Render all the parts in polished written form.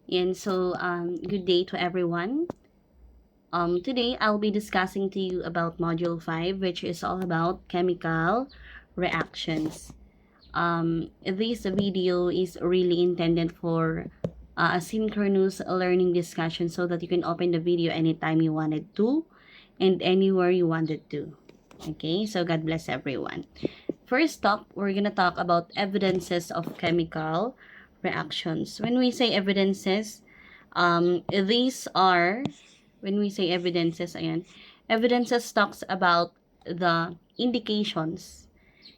And so, good day to everyone. Today, I'll be discussing to you about Module 5, which is all about chemical reactions. This video is really intended for a synchronous learning discussion so that you can open the video anytime you wanted to and anywhere you wanted to. Okay, so God bless everyone. First up, we're gonna talk about evidences of chemical reactions. When we say evidences, these are, when we say evidences, evidences talks about the indications.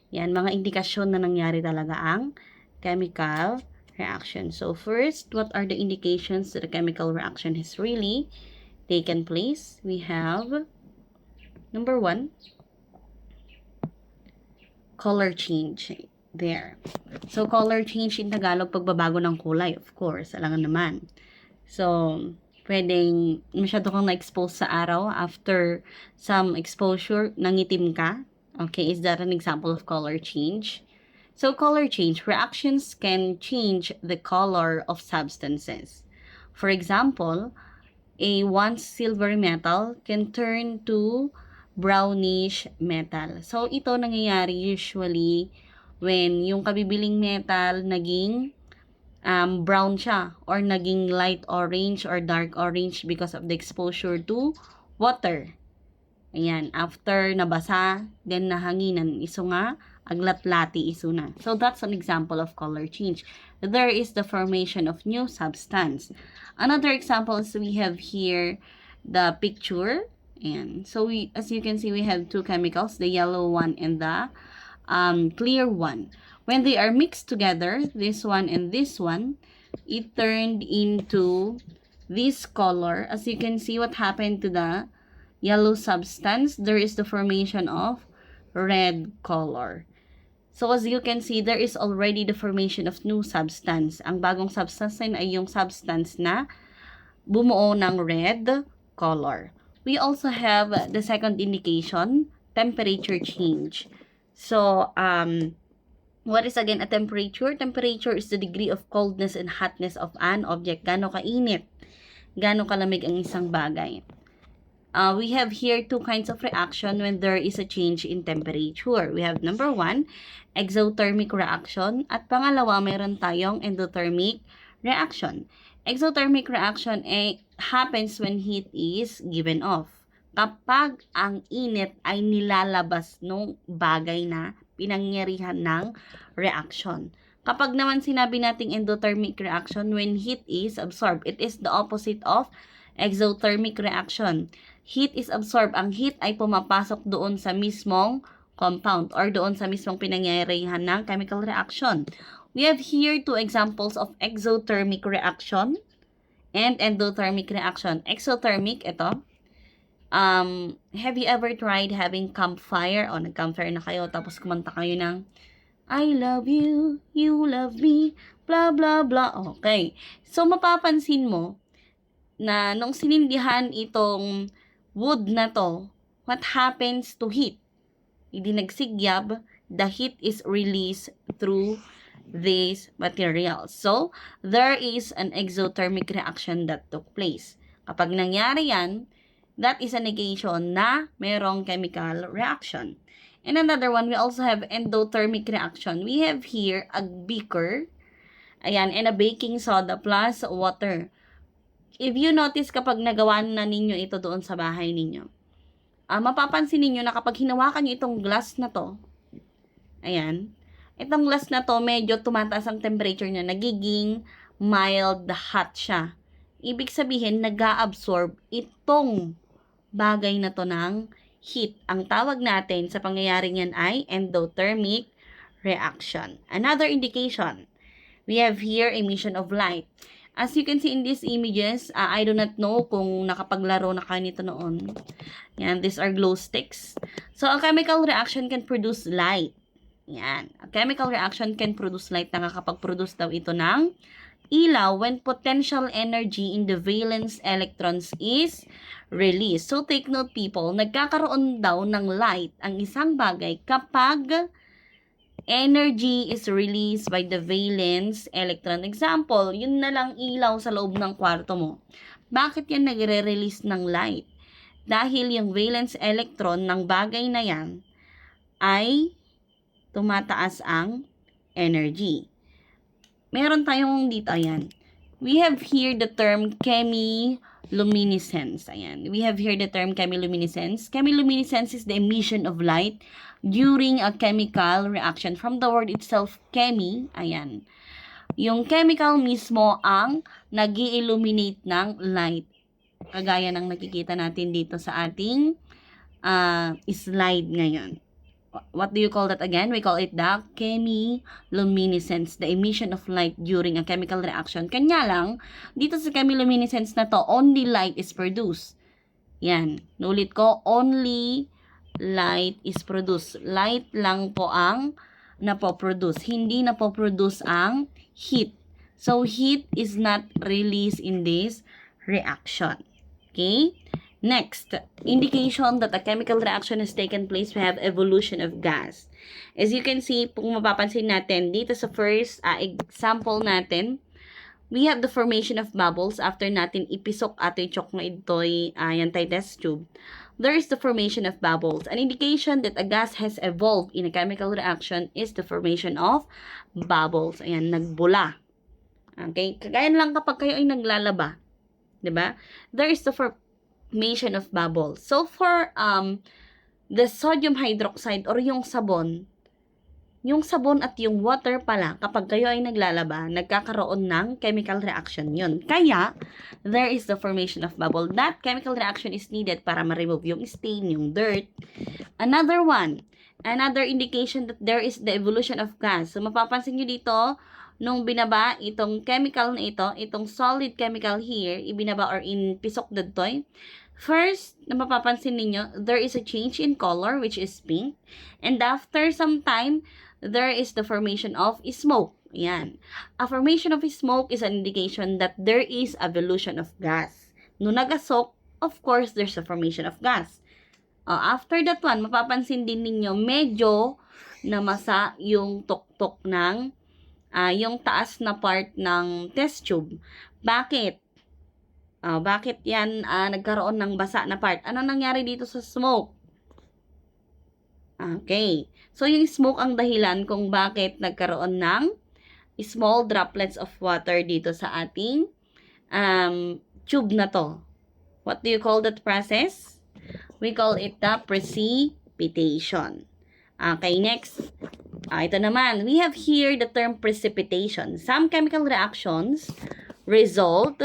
Yan, mga indikasyon na nangyari talaga ang chemical reaction. So first, what are the indications that a chemical reaction has really taken place? We have, number one, color change. There. So, color change in Tagalog, pagbabago ng kulay, of course. Alangan naman. So, pwedeng masyado kang na-expose sa araw. After some exposure, nangitim ka. Okay, is that an example of color change? So, color change. Reactions can change the color of substances. For example, a once silvery metal can turn to brownish metal. So, ito nangyayari usually when yung kabibiling metal naging brown siya or naging light orange or dark orange because of the exposure to water. Ayan, after nabasa, then nahanginan, iso nga, aglat-lati iso na. So, that's an example of color change. There is the formation of new substance. Another example is we have here the picture. And so, as you can see, we have two chemicals, the yellow one and the clear one. When they are mixed together, this one and this one, it turned into this color. As you can see, what happened to the yellow substance, there is the formation of red color. So as you can see, there is already the formation of new substance. Ang bagong substance ay yung substance na bumuo ng red color. We also have the second indication, temperature change. So, what is again a temperature? Temperature is the degree of coldness and hotness of an object. Gaano kainit, gaano kalamig ang isang bagay. We have here two kinds of reaction when there is a change in temperature. We have number one, exothermic reaction. At pangalawa, meron tayong endothermic reaction. Exothermic reaction happens when heat is given off. Kapag ang init ay nilalabas ng bagay na pinangyarihan ng reaction. Kapag naman sinabi nating endothermic reaction, when heat is absorbed, it is the opposite of exothermic reaction. Heat is absorbed. Ang heat ay pumapasok doon sa mismong compound or doon sa mismong pinangyarihan ng chemical reaction. We have here two examples of exothermic reaction and endothermic reaction. Exothermic, ito. Have you ever tried having campfire? O, nag-campfire na kayo, tapos kumanta kayo ng I love you, you love me, blah, blah, blah. Okay. So, mapapansin mo na nung sinindihan itong wood na to, what happens to heat? Hindi nagsigyab, the heat is released through these materials. So, there is an exothermic reaction that took place. Kapag nangyari yan, that is a negation na merong chemical reaction. And another one, we also have endothermic reaction. We have here a beaker, ayan, and a baking soda plus water. If you notice kapag nagawa na ninyo ito doon sa bahay ninyo, mapapansin ninyo na kapag hinawakan nyo itong glass na to, ayan, itong glass na to, medyo tumataas ang temperature niya, nagiging mild hot siya. Ibig sabihin, nag-a-absorb itong bagay na to ng heat. Ang tawag natin sa pangyayaring yan ay endothermic reaction. Another indication, we have here emission of light. As you can see in these images, I do not know kung nakapaglaro na kayo nito noon. Yan, these are glow sticks. So, a chemical reaction can produce light. Yan. A chemical reaction can produce light. Nakakapag-produce daw ito ng ilaw when potential energy in the valence electrons is released. So, take note people, nagkakaroon daw ng light ang isang bagay kapag Energy is released by the valence electron. Example, yun na lang ilaw sa loob ng kwarto mo. Bakit yan nagre-release ng light? Dahil yung valence electron ng bagay na yan ay tumataas ang energy. Meron tayong dito, ayan. We have here the term chemiluminescence. Ayan. We have here the term chemiluminescence. Chemiluminescence is the emission of light during a chemical reaction. From the word itself, chemi, ayan. Yung chemical mismo ang nag-i-illuminate ng light. Kagaya ng nakikita natin dito sa ating slide ngayon. What do you call that again? We call it the chemiluminescence, the emission of light during a chemical reaction. Kanya lang, dito sa chemiluminescence na to, only light is produced. Yan. Nulit ko, only light is produced. Light lang po ang napoproduce. Hindi napoproduce ang heat. So, heat is not released in this reaction. Okay? Next, indication that a chemical reaction has taken place, we have evolution of gas. As you can see, kung mapapansin natin, dito sa first example natin, we have the formation of bubbles after natin ipisok ato yung chok na ito'y yung test tube. There is the formation of bubbles. An indication that a gas has evolved in a chemical reaction is the formation of bubbles. Ayan, nagbula. Okay? Kagaya lang kapag kayo ay naglalaba. Diba? There is the formation of bubbles. So, for the sodium hydroxide or yung sabon at yung water pala, kapag kayo ay naglalaba, nagkakaroon ng chemical reaction yun. Kaya, there is the formation of bubble. That chemical reaction is needed para ma-remove yung stain, yung dirt. Another indication that there is the evolution of gas. So, mapapansin nyo dito, nung binaba itong chemical na ito, itong solid chemical here, ibinaba or pisok dadtoy, first, na mapapansin ninyo, there is a change in color, which is pink. And after some time, there is the formation of smoke. Yan. A formation of smoke is an indication that there is evolution of gas. No nagasok, of course, there's a formation of gas. After that one, mapapansin din ninyo, medyo namasa yung tuktok ng yung taas na part ng test tube. Bakit? Bakit yan nagkaroon ng basa na part? Ano nangyari dito sa smoke? Okay. So, yung smoke ang dahilan kung bakit nagkaroon ng small droplets of water dito sa ating tube na to. What do you call that process? We call it the precipitation. Okay, next. Ito naman, we have here the term precipitation. Some chemical reactions result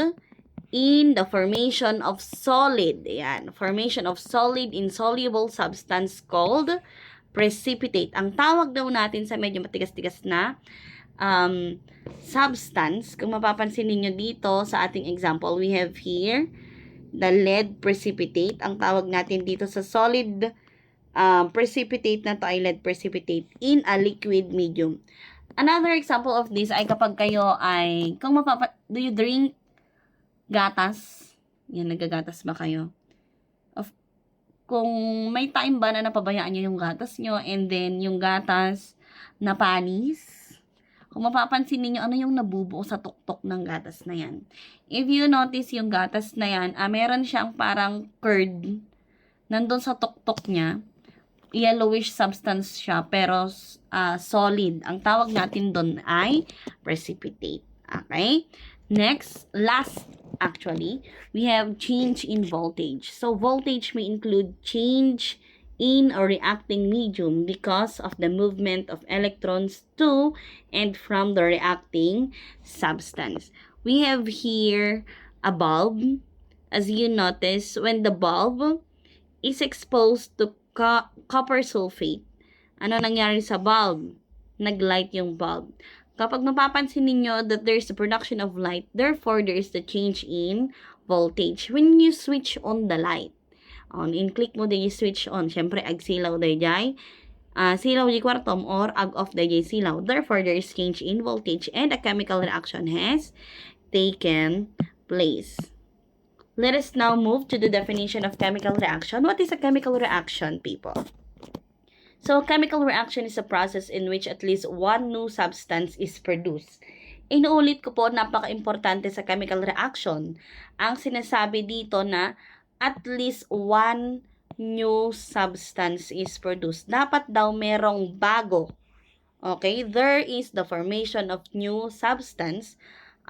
in the formation of solid. Ayan, formation of solid insoluble substance called precipitate. Ang tawag daw natin sa medyo matigas-tigas na substance, kung mapapansin niyo dito sa ating example, we have here the lead precipitate. Ang tawag natin dito sa solid precipitate na to ay lead precipitate in a liquid medium. Another example of this ay kapag kayo ay, do you drink gatas? Yan, nagagatas ba kayo? Kung may time ba na napabayaan nyo yung gatas nyo and then yung gatas na panis, kung mapapansin niyo ano yung nabubuo sa tuktok ng gatas na yan. If you notice yung gatas na yan, meron siyang parang curd nandun sa tuktok niya. Yellowish substance siya, pero solid. Ang tawag natin doon ay precipitate. Okay? Next, last, actually, we have change in voltage. So, voltage may include change in a reacting medium because of the movement of electrons to and from the reacting substance. We have here a bulb. As you notice, when the bulb is exposed to copper sulfate, ano nangyari sa bulb? Naglight yung bulb. Kapag mapapansin ninyo that there is the production of light, therefore there is the change in voltage. When you switch on the light, in-click mo day switch on, syempre ag silaw day jay, silaw di kwartom or ag off day jay silaw. Therefore there is change in voltage and a chemical reaction has taken place. Let us now move to the definition of chemical reaction. What is a chemical reaction, people? So, chemical reaction is a process in which at least one new substance is produced. Inuulit ko po, napaka-importante sa chemical reaction. Ang sinasabi dito na at least one new substance is produced. Dapat daw merong bago. Okay? There is the formation of new substance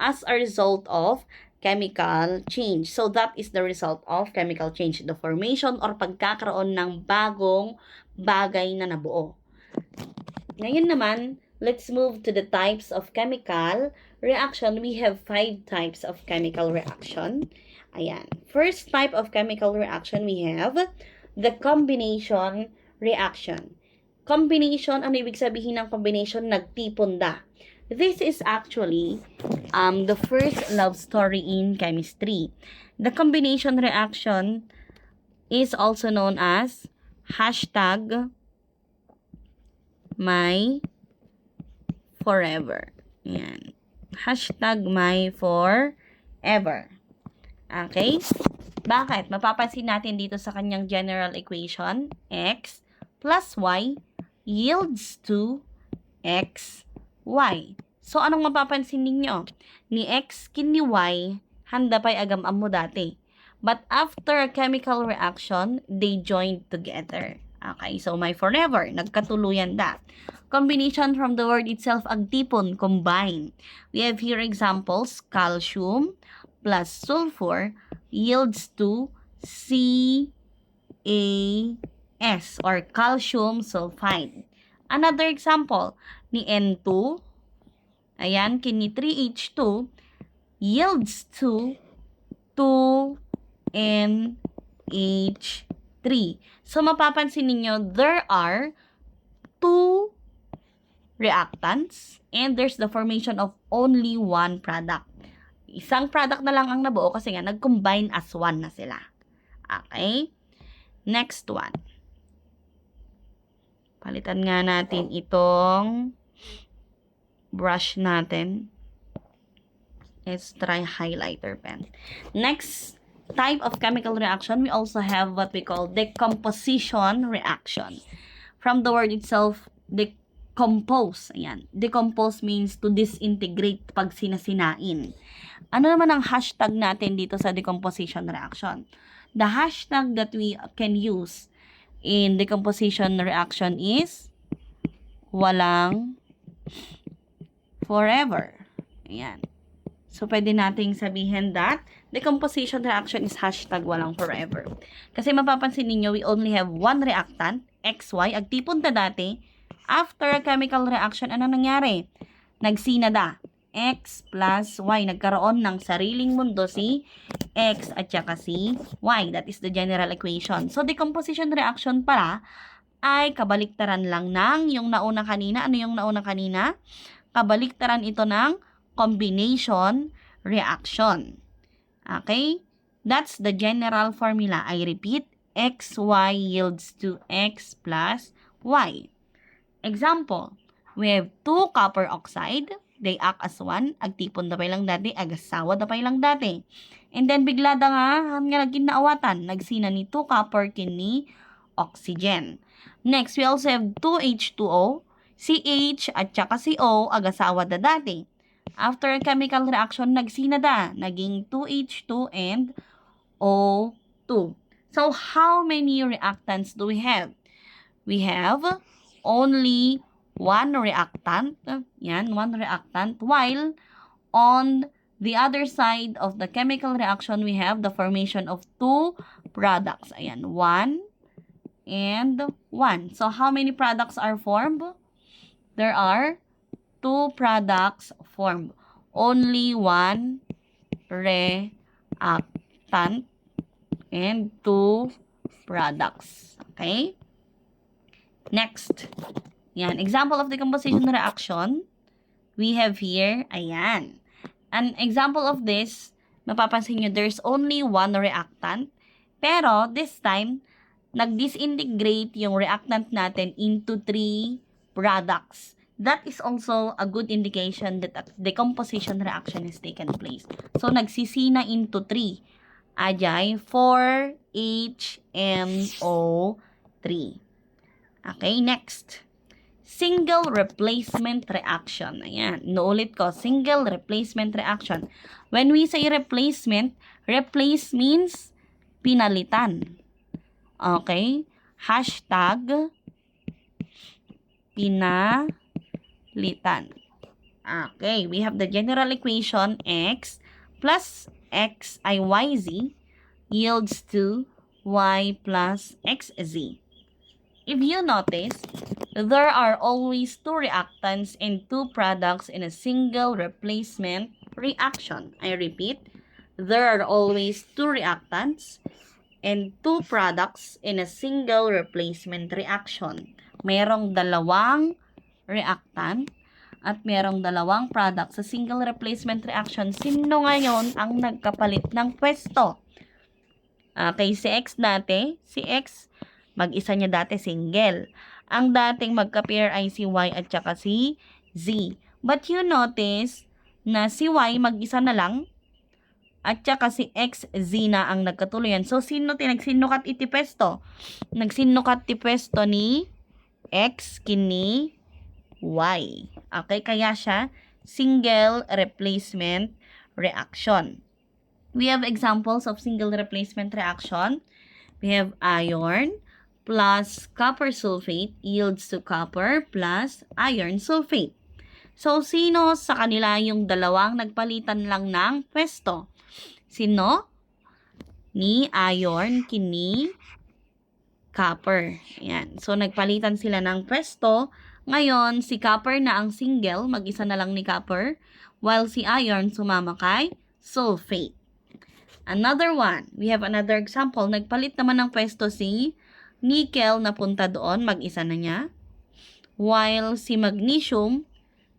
as a result of chemical change. So, that is the result of chemical change. The formation or pagkakaroon ng bagong bagay na nabuo. Ngayon naman, let's move to the types of chemical reaction. We have 5 types of chemical reaction. Ayan. First type of chemical reaction, we have the combination reaction. Combination, ano ibig sabihin ng combination? Nagtipon-da. This is actually the first love story in chemistry. The combination reaction is also known as hashtag my forever. Yan. Hashtag my forever. Okay? Bakit? Mapapansin natin dito sa kanyang general equation, x plus y yields to x, y. So, anong mapapansin ninyo? Ni x kin ni y, handa pa'y agam-am mo dati. But after a chemical reaction, they joined together. Okay, so my forever, nagkatuluyan da. Combination from the word itself, agtipon, combine. We have here examples, calcium plus sulfur yields to CaS or calcium sulfide. Another example, ni N2, ayan, kini 3H2 yields to 2NH3. So, mapapansin ninyo, there are 2 reactants and there's the formation of only one product. Isang product na lang ang nabuo kasi nga nag-combine as one na sila. Okay? Next one. Palitan nga natin itong brush natin. Let's try highlighter pen. Next type of chemical reaction, we also have what we call decomposition reaction. From the word itself, decompose. Ayan. Decompose means to disintegrate pag sinasinain. Ano naman ang hashtag natin dito sa decomposition reaction? The hashtag that we can use in decomposition reaction is walang forever. Ayan. So, pwede nating sabihin that decomposition reaction is hashtag walang forever. Kasi mapapansin ninyo, we only have one reactant, XY. Agtipon ta dati. After a chemical reaction, ano nangyari? Nagsinada. X plus Y. Nagkaroon ng sariling mundo si X at saka si Y. That is the general equation. So, decomposition reaction pala ay kabaliktaran lang ng yung nauna kanina. Ano yung nauna kanina? Kabaliktaran ito ng combination reaction. Okay? That's the general formula. I repeat, XY yields to X plus Y. Example, we have 2 copper oxide. They act as one. Agtipon da pay lang dati, agasawa da pay lang dati. And then, bigla da nga naging naawatan. Nagsina ni 2 copper kini oxygen. Next, we also have 2H2O. CH at saka CO, agasawa da dati. After a chemical reaction, nagsina da. Naging 2H2 and O2. So, how many reactants do we have? We have only one reactant. Yan, one reactant. While on the other side of the chemical reaction, we have the formation of 2 products. Ayan, 1 and 1. So, how many products are formed? There are 2 products formed. Only 1 reactant and 2 products. Okay? Next. Yan. Example of decomposition reaction. We have here, ayan. An example of this, mapapansin nyo, there's only one reactant. Pero, this time, nag-disintegrate yung reactant natin into 3 products. That is also a good indication that a decomposition reaction is taken place. So, nagsisina into 3. Ajay, 4HNO3. Okay, next. Single replacement reaction. Ayan, inuulit ko, single replacement reaction. When we say replacement, replace means pinalitan. Okay? Hashtag pinalitan. Okay, we have the general equation x plus xiyz yields to y plus xz. If you notice, there are always two reactants and two products in a single replacement reaction. I repeat, there are always two reactants and two products in a single replacement reaction. Merong dalawang reactant at merong dalawang product sa single replacement reaction. Sino ngayon ang nagkapalit ng pwesto? Okay, si X dati, si X, mag-isa niya dati single. Ang dating magka-pair ay si Y at saka si Z. But you notice na si Y mag-isa na lang at saka si X, Z na ang nagkatuluyan. So, nagsinukat iti pwesto? Nagsinukat ti pwesto ni X kini Y. Okay, kaya siya single replacement reaction. We have examples of single replacement reaction. We have iron plus copper sulfate yields to copper plus iron sulfate. So, sino sa kanila yung dalawang nagpalitan lang ng pwesto? Sino? Ni iron kini copper. Ayan. So, nagpalitan sila ng pwesto. Ngayon, si copper na ang single, mag-isa na lang ni copper, while si iron sumama kay sulfate. Another one, we have another example. Nagpalit naman ng pwesto si nickel na punta doon, mag-isa na niya. While si magnesium,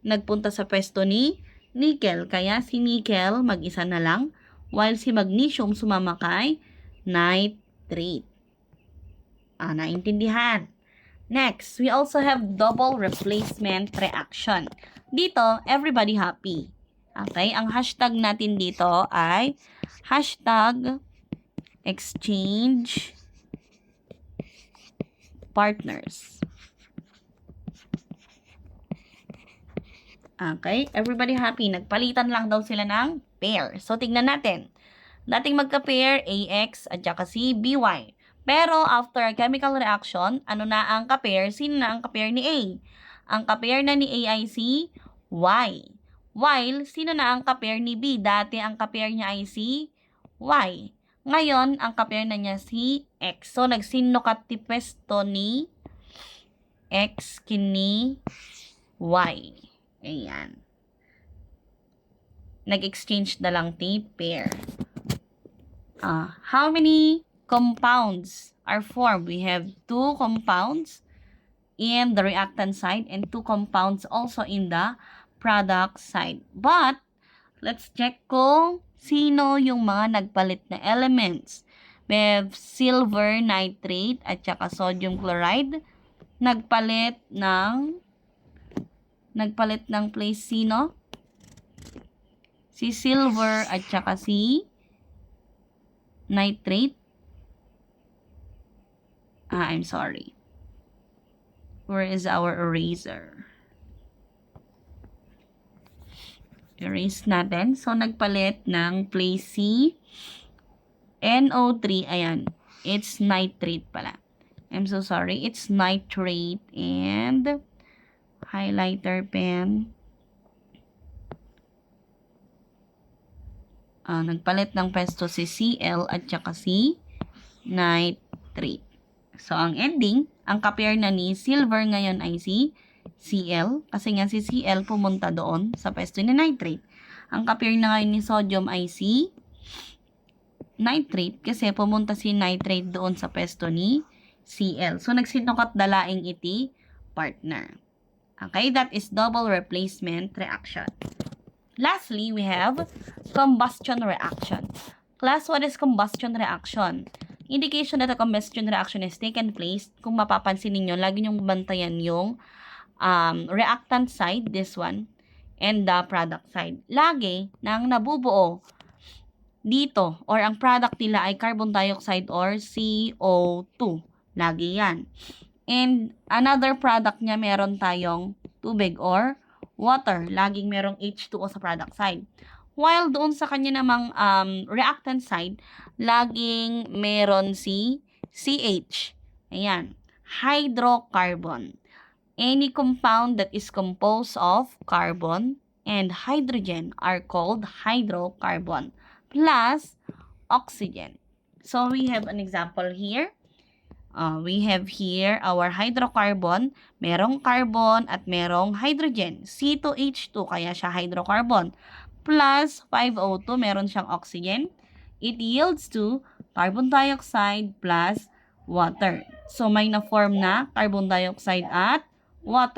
nagpunta sa pwesto ni nickel. Kaya si nickel, mag-isa na lang. While si magnesium, sumama kay nitrate. Naintindihan. Next, we also have double replacement reaction. Dito, everybody happy. Okay, ang hashtag natin dito ay hashtag exchange partners. Okay, everybody happy. Nagpalitan lang daw sila ng pair. So, tignan natin. Dating magka-pair, AX at saka si BY. Pero, after a chemical reaction, ano na ang ka-pair? Sino na ang ka-pair ni A? Ang ka-pair na ni A ay si Y. While, sino na ang ka-pair ni B? Dati ang ka-pair niya ay si Y. Ngayon, ang ka-pair na niya si X. So, nagsinukat ti pwesto ni X kini Y. Ayan. Nag-exchange na lang ti pair. How many compounds are formed? We have two compounds in the reactant side and two compounds also in the product side. But, let's check kung sino yung mga nagpalit na elements. We have silver nitrate at saka sodium chloride. Nagpalit ng place sino? Si silver at saka si nitrate. I'm sorry. Where is our eraser? Erase natin. So, nagpalit ng place C. NO3, ayan. It's nitrate pala. I'm so sorry. It's nitrate and highlighter pen. Nagpalit ng pwesto si Cl at saka si nitrate. So, ang ending, ang ka-pair na ni silver ngayon ay si Cl. Kasi nga si Cl pumunta doon sa pwesto ni nitrate. Ang ka-pair na ngayon ni sodium ay si nitrate kasi pumunta si nitrate doon sa pwesto ni Cl. So, nagsinukat dalaing iti partner. Okay, that is double replacement reaction. Lastly, we have combustion reaction. Class, what is combustion reaction? Indication that a combustion reaction is taken place. Kung mapapansin ninyo, lagi nyong bantayan yung reactant side, this one, and the product side. Lagi nang nabubuo dito, or ang product nila ay carbon dioxide or CO2. Lagi yan. And another product niya, meron tayong tubig or water. Laging merong H2O sa product side. While doon sa kanya namang reactant side, laging meron si CH. Ayan. Hydrocarbon. Any compound that is composed of carbon and hydrogen are called hydrocarbon. Plus oxygen. So we have an example here. We have here our hydrocarbon. Merong carbon at merong hydrogen. C2H2, kaya siya hydrocarbon. Plus 5O2, meron siyang oxygen. It yields to carbon dioxide plus water. So may na-form na carbon dioxide at water.